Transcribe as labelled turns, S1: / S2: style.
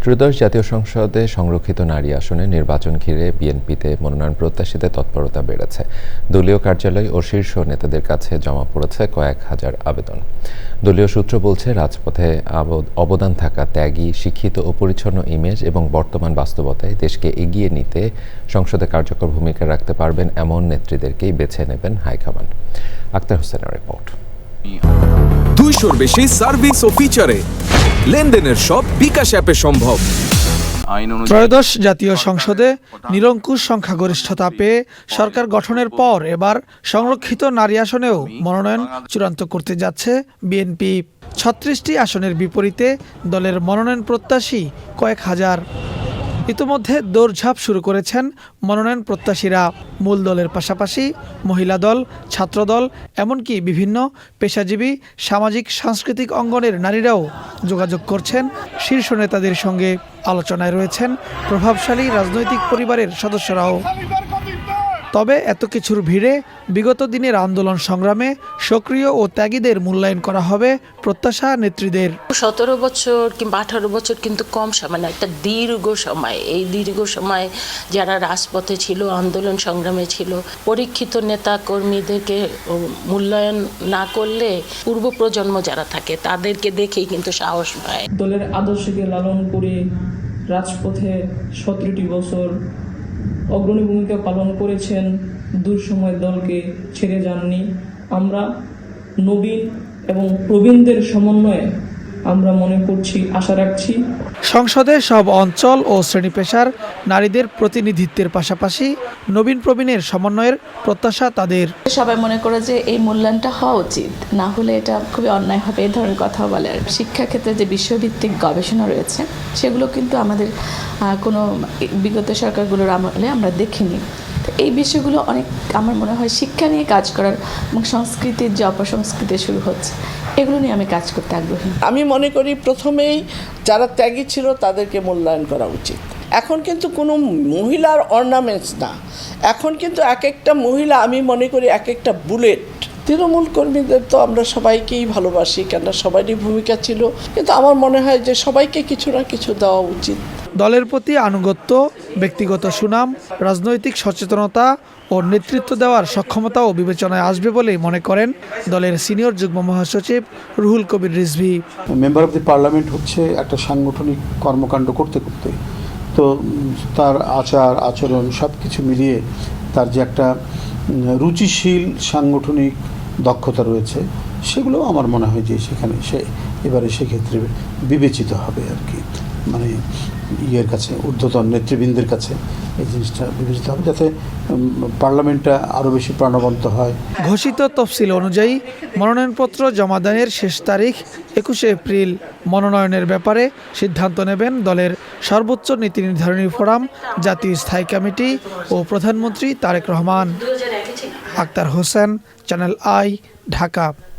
S1: ত্রয়োদশ জাতীয় সংসদে সংরক্ষিত নারী আসনে নির্বাচন ঘিরে বিএনপিতে মনোনয়ন প্রত্যাশীদের তৎপরতা বেড়েছে। দলীয় কার্যালয় ও শীর্ষ নেতাদের কাছে জমা পড়েছে কয়েক হাজার আবেদন। দলীয় সূত্র বলছে, রাজপথে অবদান থাকা ত্যাগী, শিক্ষিত ও পরিচ্ছন্ন ইমেজ এবং বর্তমান বাস্তবতায় দেশকে এগিয়ে নিতে সংসদে কার্যকর ভূমিকা রাখতে পারবেন এমন নেত্রীদেরকেই বেছে নেবেন হাইকমান্ড। আক্তার হোসেনের রিপোর্ট।
S2: 200-র বেশি সার্ভিস ও ফিচারে লেনদেনের সব বিকাশ অ্যাপে সম্ভব।
S3: ত্রয়োদশ জাতীয় সংসদে নিরঙ্কুশ সংখ্যাগরিষ্ঠতা পেয়ে সরকার গঠনের পর এবার সংরক্ষিত নারী আসনেও মনোনয়ন চূড়ান্ত করতে যাচ্ছে বিএনপি। ৩৬টি আসনের বিপরীতে দলের মনোনয়ন প্রত্যাশী কয়েক হাজার। ইতোমধ্যে দৌড়ঝাঁপ শুরু করেছেন মনোনয়ন প্রত্যাশীরা। মূল দলের পাশাপাশি মহিলা দল, ছাত্রদল, এমনকি বিভিন্ন পেশাজীবী, সামাজিক সাংস্কৃতিক অঙ্গনের নারীরাও যোগাযোগ করছেন শীর্ষ নেতাদের সঙ্গে। আলোচনায় রয়েছেন প্রভাবশালী রাজনৈতিক পরিবারের সদস্যরাও। তবে এত কিছুর ভিড়ে বিগত দিনের আন্দোলন সংগ্রামে সক্রিয় ও ত্যাগীদের মূল্যায়ন করা হবে প্রত্যাশা নেত্রীদের।
S4: 17 বছর কিংবা 18 বছর কিন্তু কম সময় না, একটা দীর্ঘ সময়। এই দীর্ঘ সময় যারা রাজপথে ছিল, আন্দোলন সংগ্রামে ছিল, পরীক্ষিত নেতা কর্মীদেরকে মূল্যায়ন না করলে পূর্ব প্রজন্ম যারা থাকে তাদেরকে দেখেই কিন্তু সাহস পায়।
S5: দলের আদর্শকে লালন করে রাজপথে 17টি বছর অগ্রণী ভূমিকা পালন করেছেন, দুঃসময় দলকে ছেড়ে যাননি। আমরা নবীন এবং প্রবীণদের সমন্বয়ে আমরা মনে করছি, আশা রাখছি
S3: সংসদে সব অঞ্চল ও শ্রেণী পেশার নারীদের প্রতিনিধিত্বের পাশাপাশি নবীন প্রবীণের সমন্বয়ের প্রত্যাশা তাদের।
S6: সবাই মনে করে যে এই মূল্যায়নটা হওয়া উচিত, না হলে এটা খুবই অন্যায় হবে এই ধরনের কথা বলে। আর শিক্ষাক্ষেত্রে যে বিশ্বভিত্তিক গবেষণা রয়েছে সেগুলো কিন্তু আমাদের কোনো বিগত সরকারগুলোর আমলে আমরা দেখিনি। তো এই বিষয়গুলো অনেক, আমার মনে হয় শিক্ষা নিয়ে কাজ করার এবং সংস্কৃতির যে অপসংস্কৃতি শুরু হচ্ছে, এগুলো নিয়ে আমি কাজ করতে আগ্রহী।
S7: আমি মনে করি প্রথমেই যারা ত্যাগী ছিল তাদেরকে মূল্যায়ন করা উচিত। এখন কিন্তু কোনো মহিলার অর্নামেন্টস না, এখন কিন্তু এক একটা মহিলা আমি মনে করি এক একটা বুলেট। তৃণমূল কর্মীদের তো আমরা সবাইকেই ভালোবাসি, কেননা সবারই ভূমিকা ছিল, কিন্তু আমার মনে হয় যে সবাইকে কিছু না কিছু দেওয়া উচিত।
S3: দলের প্রতি আনুগত্য, ব্যক্তিগত সুনাম, রাজনৈতিক সচেতনতা ও নেতৃত্ব দেওয়ার সক্ষমতাও বিবেচনায় আসবে বলেই মনে করেন দলের সিনিয়র যুগ্ম মহাসচিব Ruhul Kabir Rizvi.
S8: Member of the parliament হচ্ছে একটা সাংগঠনিক কর্মকাণ্ড করতে করতে তো তার আচরণ সব কিছু মিলিয়ে তার যে একটা রুচিশীল সাংগঠনিক দক্ষতা রয়েছে, সেগুলো আমার মনে হয় যে সেখানে এবারে সেক্ষেত্রে বিবেচিত হবে আর কি, মানে ইয়ের কাছে, ঊর্ধ্বতন নেতৃবৃন্দের কাছে এই জিনিসটা বিবেচিত হবে, যাতে পার্লামেন্টটা আরও বেশি প্রাণবন্ত হয়।
S3: ঘোষিত তফসিল অনুযায়ী মনোনয়নপত্র জমা দানের শেষ তারিখ 21শে এপ্রিল। মনোনয়নের ব্যাপারে সিদ্ধান্ত নেবেন দলের সর্বোচ্চ নীতি নির্ধারণী ফোরাম, জাতীয় স্থায়ী কমিটি ও প্রধানমন্ত্রী তারেক রহমান। Akhtar Hossain, channel I, Dhaka.